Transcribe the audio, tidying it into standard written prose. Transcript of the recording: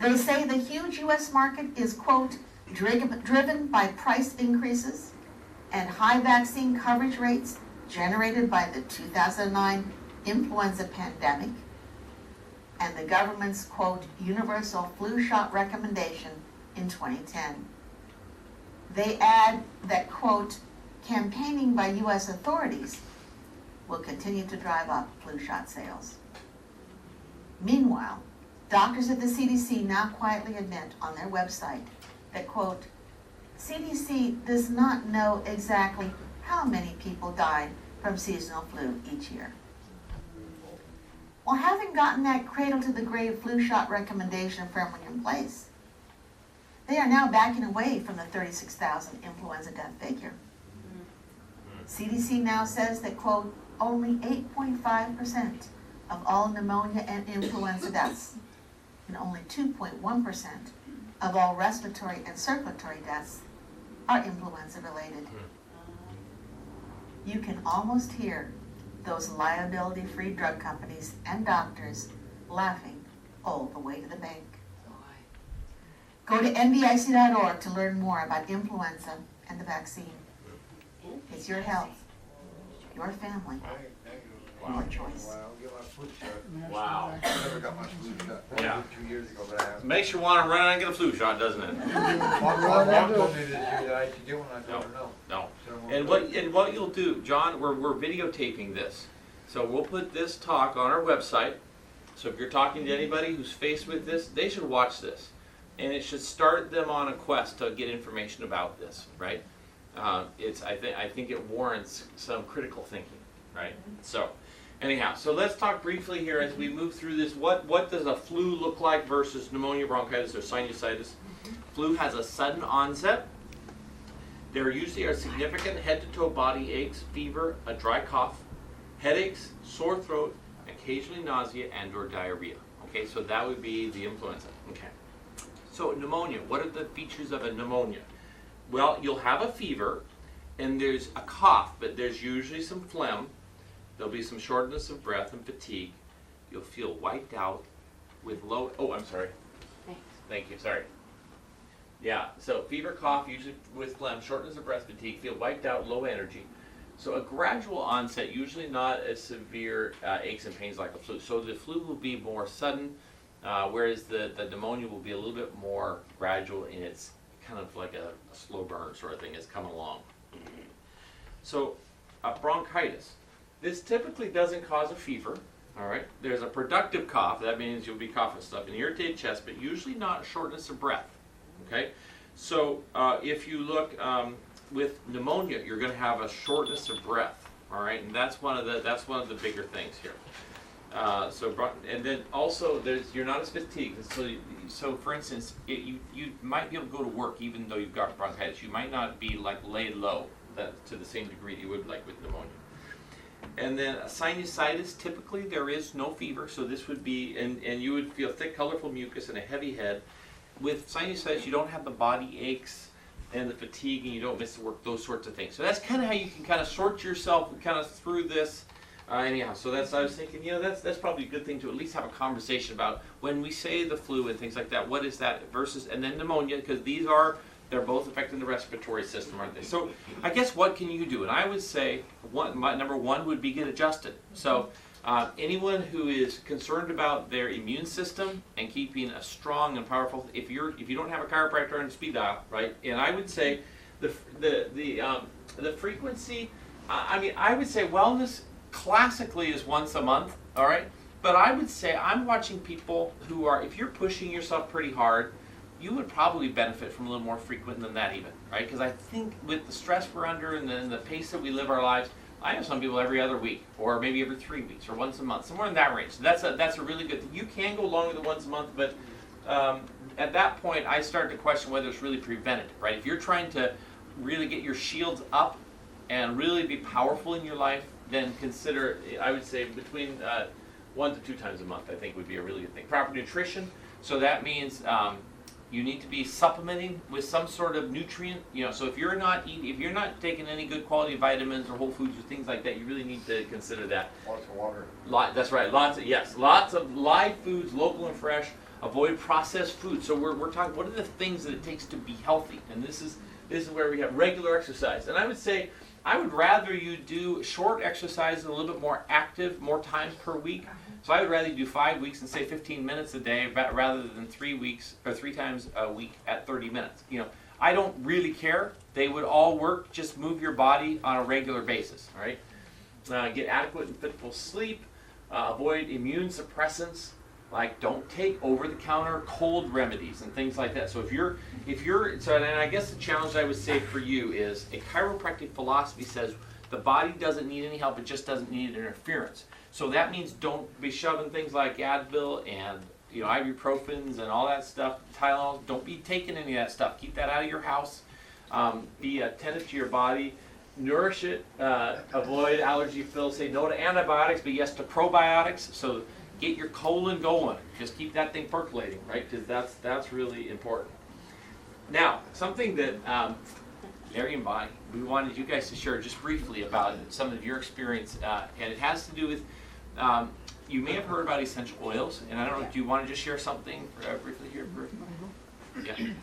They say the huge U.S. market is, quote, driven by price increases and high vaccine coverage rates generated by the 2009 influenza pandemic and the government's, quote, universal flu shot recommendation in 2010. They add that, quote, campaigning by U.S. authorities will continue to drive up flu shot sales. Meanwhile, doctors at the CDC now quietly admit on their website that, quote, CDC does not know exactly how many people died from seasonal flu each year. Well, having gotten that cradle-to-the-grave flu shot recommendation firmly in place, they are now backing away from the 36,000 influenza death figure. CDC now says that, quote, only 8.5% of all pneumonia and influenza deaths and only 2.1% of all respiratory and circulatory deaths are influenza-related. You can almost hear those liability-free drug companies and doctors laughing all the way to the bank. Go to nvic.org to learn more about influenza and the vaccine. It's your health, your family, your choice. Wow. I never got my flu shot. Yeah. 2 years ago, but I have. Makes you want to run out and get a flu shot, doesn't it? My mom told me this year that I should get one. I told her no. No. So I And won't what you'll do, John, we're videotaping this. So we'll put this talk on our website. So if you're talking to anybody who's faced with this, they should watch this. And it should start them on a quest to get information about this, right? I think it warrants some critical thinking, right? So anyhow, so let's talk briefly here as we move through this. What does a flu look like versus pneumonia, bronchitis, or sinusitis? Flu has a sudden onset. There usually are significant head-to-toe body aches, fever, a dry cough, headaches, sore throat, occasionally nausea and or diarrhea. Okay, so that would be the influenza. Okay. So pneumonia, what are the features of a pneumonia? Well, you'll have a fever and there's a cough, but there's usually some phlegm. There'll be some shortness of breath and fatigue. You'll feel wiped out with low, oh, I'm sorry. Thanks. Thank you, sorry. Yeah, so fever, cough, usually with phlegm, shortness of breath, fatigue, feel wiped out, low energy. So a gradual onset, usually not as severe aches and pains like a flu. So the flu will be more sudden, whereas the pneumonia will be a little bit more gradual in its kind of like a slow burn sort of thing as come along. So bronchitis. This typically doesn't cause a fever, all right? There's a productive cough. That means you'll be coughing stuff, an irritated chest, but usually not shortness of breath, okay? So if you look with pneumonia, you're going to have a shortness of breath, all right? And that's one of the bigger things here. And then also you're not as fatigued. So for instance, you might be able to go to work even though you've got bronchitis. You might not be like laid low to the same degree you would like with pneumonia. And then sinusitis, typically there is no fever, so this would be, and you would feel thick, colorful mucus and a heavy head. With sinusitis, you don't have the body aches and the fatigue, and you don't miss the work, those sorts of things. So that's kind of how you can kind of sort yourself kind of through this. Anyhow, so I was thinking, that's probably a good thing to at least have a conversation about when we say the flu and things like that. What is that versus, and then pneumonia, because they're both affecting the respiratory system, aren't they? So I guess what can you do? And I would say number one would be get adjusted. So anyone who is concerned about their immune system and keeping a strong and powerful, if you don't have a chiropractor and a speed dial, right? And I would say the frequency. I would say wellness classically is once a month, all right? But I would say I'm watching people who are, if you're pushing yourself pretty hard, you would probably benefit from a little more frequent than that even, right? Because I think with the stress we're under and the pace that we live our lives, I know some people every other week, or maybe every 3 weeks, or once a month, somewhere in that range. So that's a really good thing. You can go longer than once a month, but at that point, I start to question whether it's really preventative, right? If you're trying to really get your shields up and really be powerful in your life, then consider, I would say, between 1 to 2 times a month, I think would be a really good thing. Proper nutrition, so that means you need to be supplementing with some sort of nutrient. So if you're not taking any good quality vitamins or whole foods or things like that, you really need to consider that. Lots of water. That's right. Lots of live foods, local and fresh. Avoid processed food. So we're talking, what are the things that it takes to be healthy? And this is where we have regular exercise. And I would say, I would rather you do short exercise, a little bit more active, more times per week. So I would rather you do 5 weeks and say 15 minutes a day rather than 3 weeks or 3 times a week at 30 minutes. You know, I don't really care. They would all work. Just move your body on a regular basis, all right? Get adequate and fitful sleep. Avoid immune suppressants. Like, don't take over-the-counter cold remedies and things like that. So if you're, so and I guess the challenge I would say for you is a chiropractic philosophy says the body doesn't need any help, it just doesn't need interference. So that means don't be shoving things like Advil and, you know, ibuprofens and all that stuff, Tylenol. Don't be taking any of that stuff. Keep that out of your house. Be attentive to your body. Nourish it. Avoid allergy fills. Say no to antibiotics, but yes to probiotics. So get your colon going. Just keep that thing percolating, right? Because that's really important. Now, something that Larry and Bonnie, we wanted you guys to share just briefly about some of your experience, and it has to do with, you may have heard about essential oils, and I don't know, do you want to just share something briefly here, Bruce? Yeah.